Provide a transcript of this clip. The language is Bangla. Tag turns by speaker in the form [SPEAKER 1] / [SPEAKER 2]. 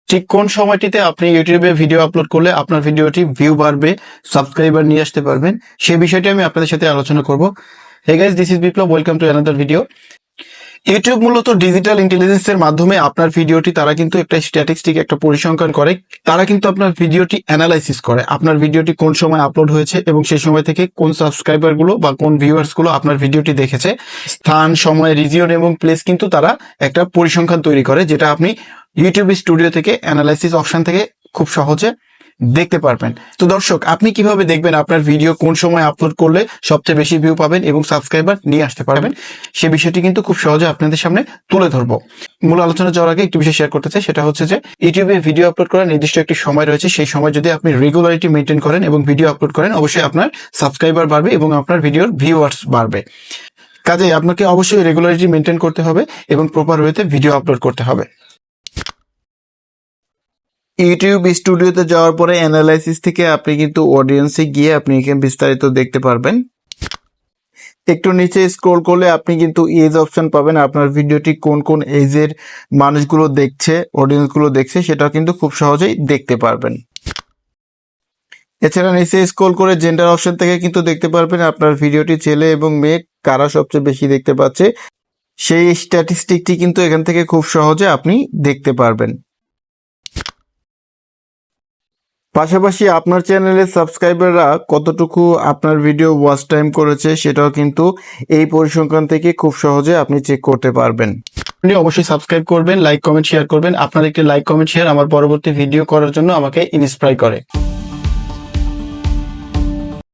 [SPEAKER 1] ঠিক কোন সময়টিতে আপনি ইউটিউবে ভিডিও আপলোড করলে আপনার ভিডিওটি ভিউ বাড়বে, সাবস্ক্রাইবার নিয়ে আসতে পারবেন, সেই বিষয়টি আমি আপনাদের সাথে আলোচনা করব। Hey guys, this is Biplab, welcome to another video. YouTube মূলত ডিজিটাল ইন্টেলিজেন্সের মাধ্যমে আপনার ভিডিওটি তারা কিন্তু একটা স্ট্যাটিস্টিক, একটা পরিসংখ্যান করে। তারা কিন্তু আপনার ভিডিওটি অ্যানালাইসিস করে, আপনার ভিডিওটি কোন সময় আপলোড হয়েছে এবং সেই সময় থেকে কোন সাবস্ক্রাইবার গুলো বা কোন ভিউয়ার্স গুলো আপনার ভিডিওটি দেখেছে, স্থান, সময়, রিজিয়ন এবং প্লেস কিন্তু তারা একটা পরিসংখ্যান তৈরি করে, যেটা আপনি ইউটিউব স্টুডিও থেকে অ্যানালাইসিস অপশন থেকে খুব সহজে দেখতে পারবেন। তো দর্শক, আপনি কিভাবে দেখবেন আপনার ভিডিও কোন সময় আপলোড করলে সবচেয়ে বেশি ভিউ পাবেন এবং সাবস্ক্রাইবার নিয়ে আসতে পারবেন, সে বিষয়টি কিন্তু খুব সহজে আপনাদের সামনে তুলে ধরবো। মূল আলোচনা যাওয়ার আগে একটু বিষয় শেয়ার করতে চাই, সেটা হচ্ছে যে ইউটিউবে ভিডিও আপলোড করার নির্দিষ্ট একটি সময় রয়েছে। সেই সময় যদি আপনি রেগুলারিটি মেনটেন করেন এবং ভিডিও আপলোড করেন, অবশ্যই আপনার সাবস্ক্রাইবার বাড়বে এবং আপনার ভিডিওর ভিউয়ার্স বাড়বে। কাজেই আপনাকে অবশ্যই রেগুলারিটি মেনটেন করতে হবে এবং প্রপার ওয়েতে ভিডিও আপলোড করতে হবে। ইউটিউব স্টুডিওতে যাওয়ার পরে অ্যানালাইসিস থেকে আপনি কিন্তু অডিয়েন্সে গিয়ে আপনি এখানে বিস্তারিত দেখতে পারবেন। একটু নিচে স্ক্রল করলে আপনি কিন্তু এজ অপশন পাবেন, আপনার ভিডিওটি কোন কোন এজের মানুষগুলো দেখছে, অডিয়েন্সগুলো দেখছে, সেটা কিন্তু খুব সহজেই দেখতে পারবেন। এছাড়া নিচে স্ক্রল করে জেন্ডার অপশন থেকে কিন্তু দেখতে পারবেন আপনার ভিডিওটি ছেলে এবং মেয়ে কারা সবচেয়ে বেশি দেখতে পাচ্ছে, সেই স্ট্যাটিস্টিকটি কিন্তু এখান থেকে খুব সহজে আপনি দেখতে পারবেন। পাশাপাশি আপনার চ্যানেলের সাবস্ক্রাইবাররা কতটুকু আপনার ভিডিও ওয়াচ টাইম করেছে সেটাও কিন্তু এই পরিসংখ্যান থেকে খুব সহজে আপনি চেক করতে পারবেন। আপনি অবশ্যই সাবস্ক্রাইব করবেন, লাইক, কমেন্ট, শেয়ার করবেন। আপনার একটি লাইক, কমেন্ট, শেয়ার আমার পরবর্তী ভিডিও করার জন্য আমাকে ইন্সপায়ার করে।